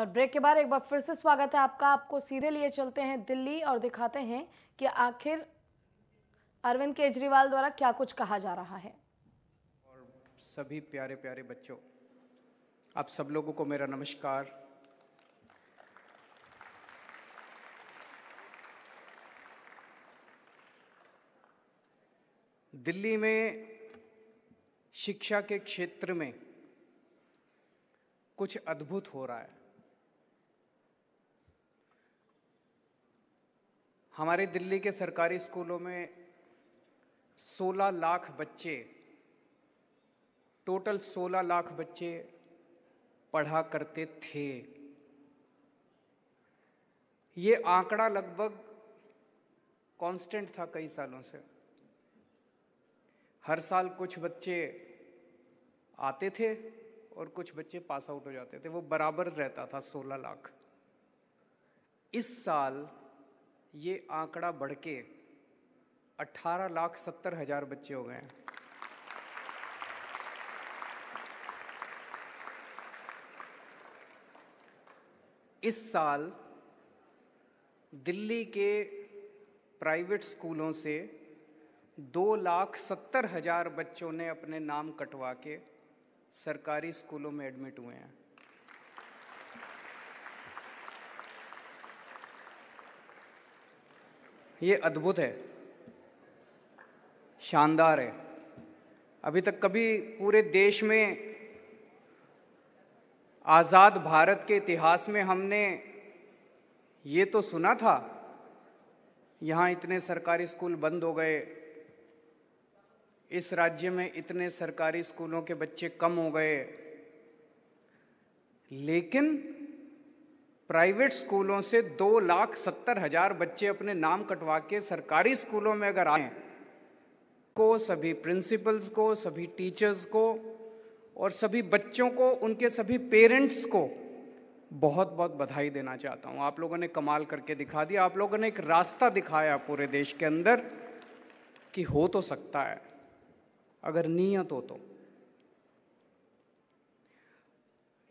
और ब्रेक के बाद एक बार फिर से स्वागत है आपका। आपको सीधे लिए चलते हैं दिल्ली और दिखाते हैं कि आखिर अरविंद केजरीवाल द्वारा क्या कुछ कहा जा रहा है। और सभी प्यारे प्यारे बच्चों, आप सब लोगों को मेरा नमस्कार। दिल्ली में शिक्षा के क्षेत्र में कुछ अद्भुत हो रहा है। हमारे दिल्ली के सरकारी स्कूलों में 16 लाख बच्चे, टोटल 16 लाख बच्चे पढ़ा करते थे। ये आंकड़ा लगभग कांस्टेंट था कई सालों से। हर साल कुछ बच्चे आते थे और कुछ बच्चे पास आउट हो जाते थे, वो बराबर रहता था 16 लाख। इस साल ये आंकड़ा बढ़ के 18,70,000 बच्चे हो गए हैं। इस साल दिल्ली के प्राइवेट स्कूलों से 2,70,000 बच्चों ने अपने नाम कटवा के सरकारी स्कूलों में एडमिट हुए हैं। ये अद्भुत है, शानदार है। अभी तक कभी पूरे देश में, आज़ाद भारत के इतिहास में हमने ये तो सुना था यहाँ इतने सरकारी स्कूल बंद हो गए, इस राज्य में इतने सरकारी स्कूलों के बच्चे कम हो गए, लेकिन प्राइवेट स्कूलों से 2,70,000 बच्चे अपने नाम कटवा के सरकारी स्कूलों में अगर आए को, सभी प्रिंसिपल्स को, सभी टीचर्स को और सभी बच्चों को, उनके सभी पेरेंट्स को बहुत बहुत बधाई देना चाहता हूँ। आप लोगों ने कमाल करके दिखा दिया। आप लोगों ने एक रास्ता दिखाया पूरे देश के अंदर कि हो तो सकता है अगर नियत हो तो।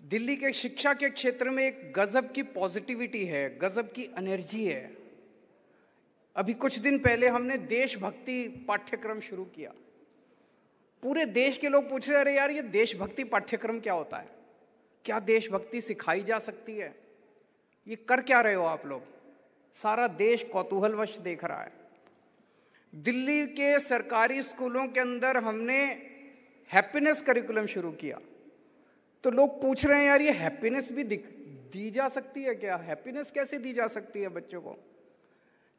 दिल्ली के शिक्षा के क्षेत्र में एक गजब की पॉजिटिविटी है, गजब की एनर्जी है। अभी कुछ दिन पहले हमने देशभक्ति पाठ्यक्रम शुरू किया। पूरे देश के लोग पूछ रहे, अरे यार ये देशभक्ति पाठ्यक्रम क्या होता है? क्या देशभक्ति सिखाई जा सकती है? ये कर क्या रहे हो आप लोग? सारा देश कौतूहलवश देख रहा है। दिल्ली के सरकारी स्कूलों के अंदर हमने हैप्पीनेस करिकुलम शुरू किया। तो लोग पूछ रहे हैं, यार ये हैप्पीनेस भी दी जा सकती है क्या? हैप्पीनेस कैसे दी जा सकती है बच्चों को?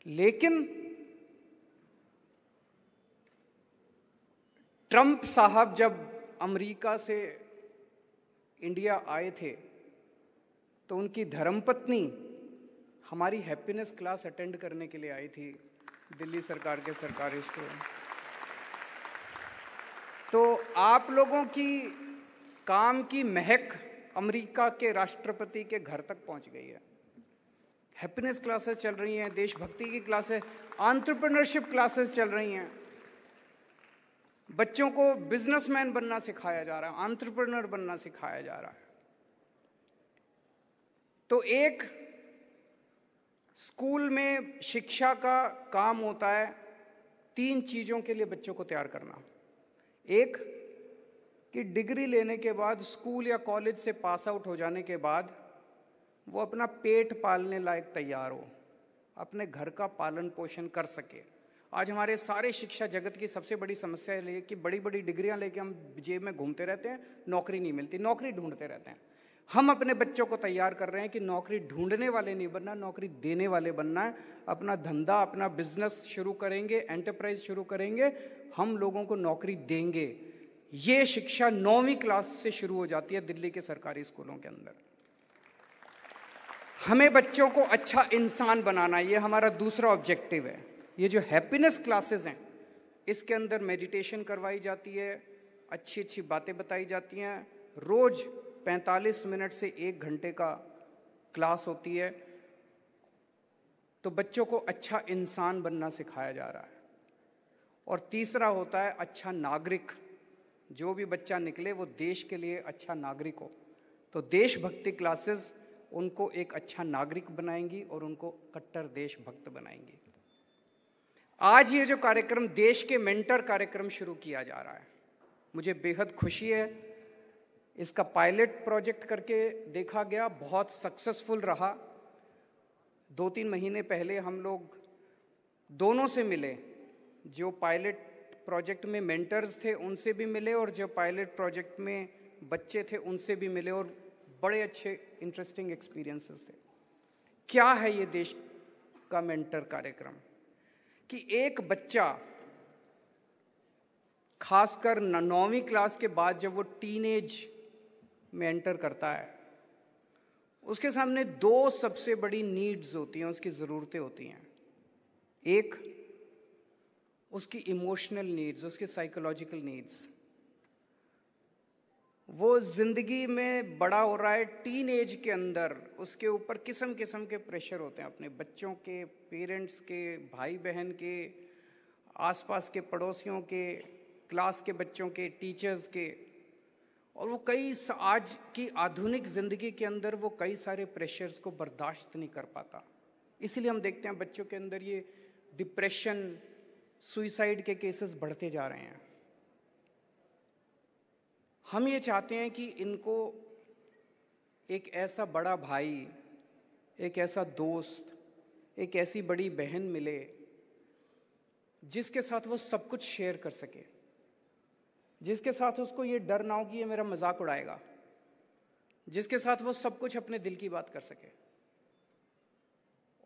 लेकिन ट्रंप साहब जब अमेरिका से इंडिया आए थे तो उनकी धर्मपत्नी हमारी हैप्पीनेस क्लास अटेंड करने के लिए आई थी दिल्ली सरकार के सरकारी स्कूल में। तो आप लोगों की काम की महक अमेरिका के राष्ट्रपति के घर तक पहुंच गई है। हैप्पीनेस क्लासेस चल रही हैं, देशभक्ति की क्लासेस, एंटरप्रेन्योरशिप क्लासेस चल रही हैं। बच्चों को बिजनेसमैन बनना सिखाया जा रहा है, एंटरप्रेन्योर बनना सिखाया जा रहा है। तो एक स्कूल में शिक्षा का काम होता है 3 चीज़ों के लिए बच्चों को तैयार करना। एक कि डिग्री लेने के बाद, स्कूल या कॉलेज से पास आउट हो जाने के बाद वो अपना पेट पालने लायक तैयार हो, अपने घर का पालन पोषण कर सके। आज हमारे सारे शिक्षा जगत की सबसे बड़ी समस्या ये कि बड़ी बड़ी डिग्रियां लेके हम जेब में घूमते रहते हैं, नौकरी नहीं मिलती, नौकरी ढूंढते रहते हैं। हम अपने बच्चों को तैयार कर रहे हैं कि नौकरी ढूंढने वाले नहीं बनना, नौकरी देने वाले बनना है। अपना धंधा, अपना बिजनेस शुरू करेंगे, एंटरप्राइज शुरू करेंगे, हम लोगों को नौकरी देंगे। ये शिक्षा 9वीं क्लास से शुरू हो जाती है दिल्ली के सरकारी स्कूलों के अंदर। हमें बच्चों को अच्छा इंसान बनाना, ये हमारा दूसरा ऑब्जेक्टिव है। ये जो हैप्पीनेस क्लासेस हैं, इसके अंदर मेडिटेशन करवाई जाती है, अच्छी अच्छी बातें बताई जाती हैं। रोज 45 मिनट से 1 घंटे का क्लास होती है। तो बच्चों को अच्छा इंसान बनना सिखाया जा रहा है। और तीसरा होता है अच्छा नागरिक। जो भी बच्चा निकले वो देश के लिए अच्छा नागरिक हो। तो देशभक्ति क्लासेस उनको एक अच्छा नागरिक बनाएंगी और उनको कट्टर देशभक्त बनाएंगी। आज ये जो कार्यक्रम देश के मेंटर कार्यक्रम शुरू किया जा रहा है, मुझे बेहद खुशी है। इसका पायलट प्रोजेक्ट करके देखा गया, बहुत सक्सेसफुल रहा। 2-3 महीने पहले हम लोग दोनों से मिले, जो पायलट प्रोजेक्ट में मेंटर्स थे उनसे भी मिले और जो पायलट प्रोजेक्ट में बच्चे थे उनसे भी मिले, और बड़े अच्छे इंटरेस्टिंग एक्सपीरियंसेस थे। क्या है ये देश का मेंटर कार्यक्रम कि एक बच्चा खासकर 9वीं क्लास के बाद जब वो टीनेज में एंटर करता है, उसके सामने 2 सबसे बड़ी नीड्स होती हैं, उसकी ज़रूरतें होती हैं। एक उसकी इमोशनल नीड्स, उसकी साइकोलॉजिकल नीड्स। वो ज़िंदगी में बड़ा हो रहा है, टीन एज के अंदर उसके ऊपर किस्म किस्म के प्रेशर होते हैं, अपने बच्चों के, पेरेंट्स के, भाई बहन के, आसपास के पड़ोसियों के, क्लास के बच्चों के, टीचर्स के। और वो आज की आधुनिक ज़िंदगी के अंदर वो कई सारे प्रेशर्स को बर्दाश्त नहीं कर पाता। इसीलिए हम देखते हैं बच्चों के अंदर ये डिप्रेशन, सुइसाइड के केसेस बढ़ते जा रहे हैं। हम ये चाहते हैं कि इनको एक ऐसा बड़ा भाई, एक ऐसा दोस्त, एक ऐसी बड़ी बहन मिले जिसके साथ वो सब कुछ शेयर कर सके, जिसके साथ उसको ये डर ना हो कि ये मेरा मजाक उड़ाएगा, जिसके साथ वो सब कुछ अपने दिल की बात कर सके।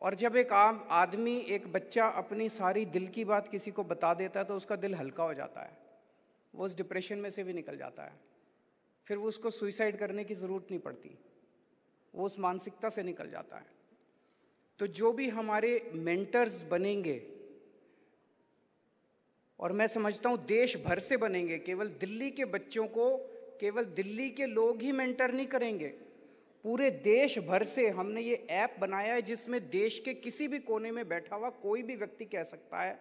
और जब एक आम आदमी, एक बच्चा अपनी सारी दिल की बात किसी को बता देता है तो उसका दिल हल्का हो जाता है, वो उस डिप्रेशन में से भी निकल जाता है। फिर वो उसको सुइसाइड करने की ज़रूरत नहीं पड़ती, वो उस मानसिकता से निकल जाता है। तो जो भी हमारे मेंटर्स बनेंगे, और मैं समझता हूँ देश भर से बनेंगे, केवल दिल्ली के बच्चों को केवल दिल्ली के लोग ही मेंटर नहीं करेंगे, पूरे देश भर से हमने ये ऐप बनाया है जिसमें देश के किसी भी कोने में बैठा हुआ कोई भी व्यक्ति कह सकता है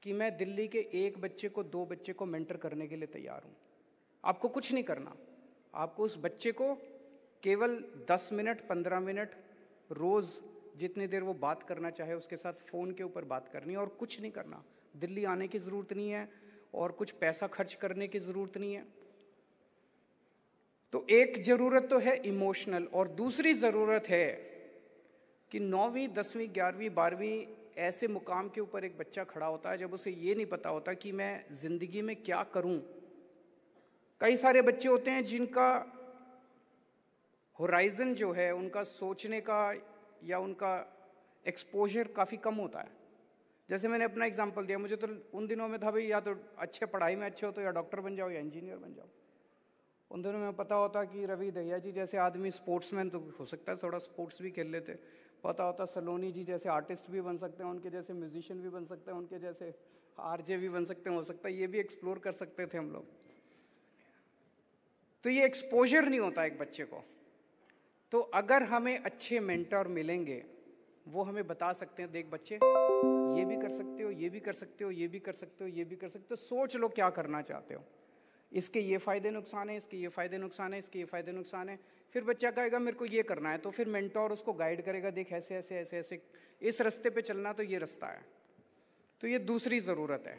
कि मैं दिल्ली के 1 बच्चे को, 2 बच्चे को मेंटर करने के लिए तैयार हूँ। आपको कुछ नहीं करना, आपको उस बच्चे को केवल 10 मिनट, 15 मिनट रोज़, जितनी देर वो बात करना चाहे उसके साथ फ़ोन के ऊपर बात करनी है, और कुछ नहीं करना। दिल्ली आने की ज़रूरत नहीं है और कुछ पैसा खर्च करने की ज़रूरत नहीं है। तो एक ज़रूरत तो है इमोशनल, और दूसरी ज़रूरत है कि 9वीं, 10वीं, 11वीं, 12वीं ऐसे मुकाम के ऊपर एक बच्चा खड़ा होता है जब उसे ये नहीं पता होता कि मैं ज़िंदगी में क्या करूं। कई सारे बच्चे होते हैं जिनका होराइज़न जो है, उनका सोचने का या उनका एक्सपोजर काफ़ी कम होता है। जैसे मैंने अपना एग्जांपल दिया, मुझे तो उन दिनों में था भाई या तो अच्छे पढ़ाई में अच्छे हो तो या डॉक्टर बन जाओ या इंजीनियर बन जाओ। उन दिनों में पता होता कि रवि दहिया जी जैसे आदमी स्पोर्ट्समैन, तो हो सकता है थोड़ा स्पोर्ट्स भी खेल लेते। पता होता सलोनी जी जैसे आर्टिस्ट भी बन सकते हैं, उनके जैसे म्यूजिशियन भी बन सकते हैं, उनके जैसे आरजे भी बन सकते हैं, हो सकता है ये भी एक्सप्लोर कर सकते थे हम लोग। तो ये एक्सपोजर नहीं होता एक बच्चे को। तो अगर हमें अच्छे मेंटर मिलेंगे, वो हमें बता सकते हैं, देख बच्चे ये भी कर सकते हो, ये भी कर सकते हो, ये भी कर सकते हो, ये भी कर सकते हो, सोच लो क्या करना चाहते हो, इसके ये फ़ायदे नुकसान है, इसके ये फ़ायदे नुकसान है, इसके ये फ़ायदे नुकसान है। फिर बच्चा कहेगा मेरे को ये करना है, तो फिर मेंटर उसको गाइड करेगा, देख ऐसे ऐसे ऐसे ऐसे इस रास्ते पे चलना, तो ये रास्ता है। तो ये दूसरी ज़रूरत है।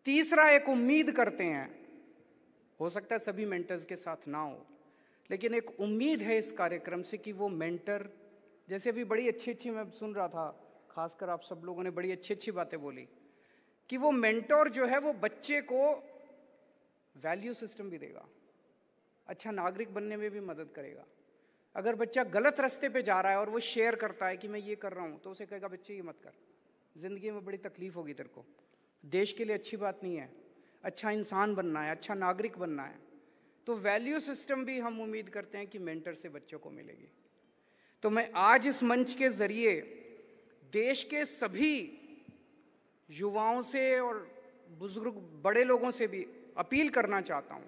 तीसरा, एक उम्मीद करते हैं, हो सकता है सभी मेंटर्स के साथ ना हो, लेकिन एक उम्मीद है इस कार्यक्रम से कि वो मेंटर, जैसे अभी बड़ी अच्छी अच्छी मैं सुन रहा था, खासकर आप सब लोगों ने बड़ी अच्छी अच्छी बातें बोली, कि वो मेंटर जो है वो बच्चे को वैल्यू सिस्टम भी देगा, अच्छा नागरिक बनने में भी मदद करेगा। अगर बच्चा गलत रास्ते पे जा रहा है और वो शेयर करता है कि मैं ये कर रहा हूँ, तो उसे कहेगा बच्चे ये मत कर, ज़िंदगी में बड़ी तकलीफ होगी तेरे को, देश के लिए अच्छी बात नहीं है, अच्छा इंसान बनना है, अच्छा नागरिक बनना है। तो वैल्यू सिस्टम भी हम उम्मीद करते हैं कि मेंटर से बच्चों को मिलेगी। तो मैं आज इस मंच के ज़रिए देश के सभी युवाओं से और बुजुर्ग बड़े लोगों से भी अपील करना चाहता हूँ,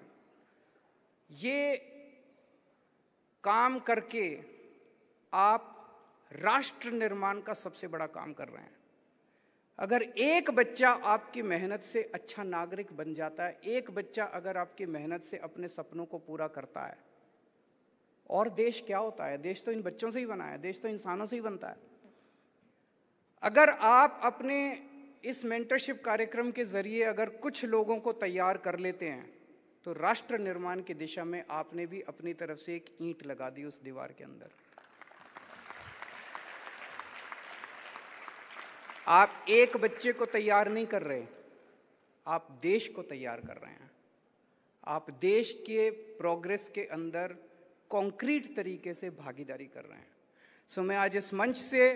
ये काम करके आप राष्ट्र निर्माण का सबसे बड़ा काम कर रहे हैं। अगर एक बच्चा आपकी मेहनत से अच्छा नागरिक बन जाता है, एक बच्चा अगर आपकी मेहनत से अपने सपनों को पूरा करता है, और देश क्या होता है? देश तो इन बच्चों से ही बना है, देश तो इंसानों से ही बनता है। अगर आप अपने इस मेंटरशिप कार्यक्रम के जरिए अगर कुछ लोगों को तैयार कर लेते हैं तो राष्ट्र निर्माण की दिशा में आपने भी अपनी तरफ से एक ईंट लगा दी उस दीवार के अंदर। आप एक बच्चे को तैयार नहीं कर रहे, आप देश को तैयार कर रहे हैं। आप देश के प्रोग्रेस के अंदर कॉन्क्रीट तरीके से भागीदारी कर रहे हैं। सो मैं आज इस मंच से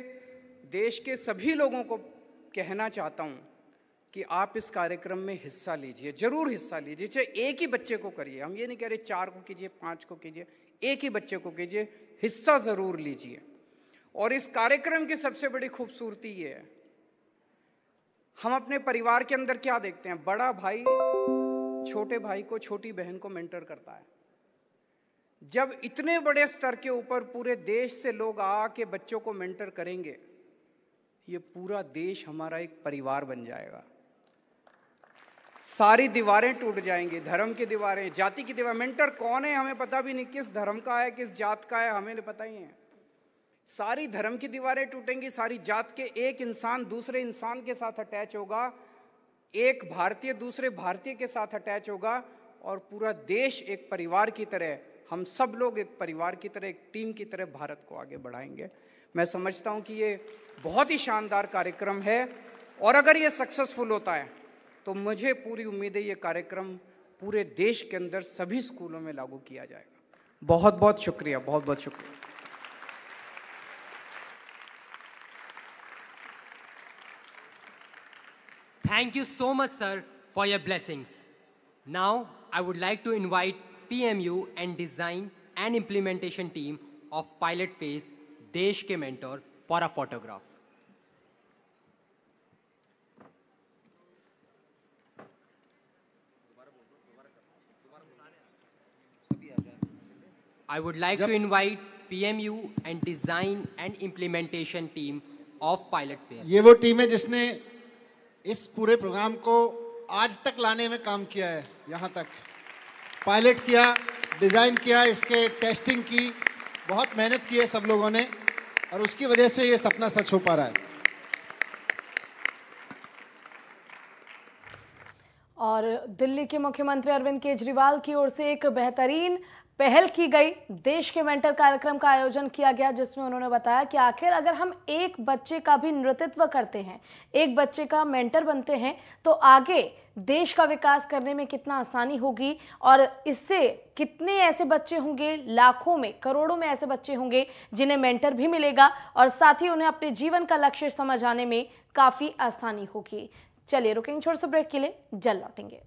देश के सभी लोगों को कहना चाहता हूं कि आप इस कार्यक्रम में हिस्सा लीजिए, जरूर हिस्सा लीजिए। चाहे एक ही बच्चे को करिए, हम ये नहीं कह रहे 4 को कीजिए, 5 को कीजिए, एक ही बच्चे को कीजिए, हिस्सा जरूर लीजिए। और इस कार्यक्रम की सबसे बड़ी खूबसूरती ये है, हम अपने परिवार के अंदर क्या देखते हैं, बड़ा भाई छोटे भाई को, छोटी बहन को मेंटर करता है। जब इतने बड़े स्तर के ऊपर पूरे देश से लोग आके बच्चों को मेंटर करेंगे, ये पूरा देश हमारा एक परिवार बन जाएगा। सारी दीवारें टूट जाएंगी, धर्म की दीवारें, जाति की दीवार। मेंटर कौन है हमें पता भी नहीं, किस धर्म का है, किस जात का है, हमें पता ही है। सारी धर्म की दीवारें टूटेंगी, सारी जात के एक इंसान दूसरे इंसान के साथ अटैच होगा, एक भारतीय दूसरे भारतीय के साथ अटैच होगा, और पूरा देश एक परिवार की तरह, हम सब लोग एक परिवार की तरह, एक टीम की तरह भारत को आगे बढ़ाएंगे। मैं समझता हूं कि ये बहुत ही शानदार कार्यक्रम है, और अगर ये सक्सेसफुल होता है तो मुझे पूरी उम्मीद है ये कार्यक्रम पूरे देश के अंदर सभी स्कूलों में लागू किया जाएगा। बहुत बहुत शुक्रिया, बहुत बहुत शुक्रिया। Thank you so much, sir, for your blessings. Now, I would like to invite PMU and Design and Implementation team of Pilot Phase, Desh Ke Mentor, for a photograph. I would like to invite PMU and Design and Implementation team of Pilot Phase. ये वो team है जिसने इस पूरे programme को आज तक लाने में काम किया है। यहाँ तक पायलट किया, डिज़ाइन किया, इसके टेस्टिंग की, बहुत मेहनत की है सब लोगों ने, और उसकी वजह से ये सपना सच हो पा रहा है। और दिल्ली के मुख्यमंत्री अरविंद केजरीवाल की ओर से एक बेहतरीन पहल की गई, देश के मेंटर कार्यक्रम का आयोजन किया गया, जिसमें उन्होंने बताया कि आखिर अगर हम एक बच्चे का भी नेतृत्व करते हैं, एक बच्चे का मेंटर बनते हैं, तो आगे देश का विकास करने में कितना आसानी होगी, और इससे कितने ऐसे बच्चे होंगे, लाखों में, करोड़ों में ऐसे बच्चे होंगे जिन्हें मेंटर भी मिलेगा, और साथ ही उन्हें अपने जीवन का लक्ष्य समझ आने में काफ़ी आसानी होगी। चलिए रुकेंगे छोटे से ब्रेक के लिए, जल्द लौटेंगे।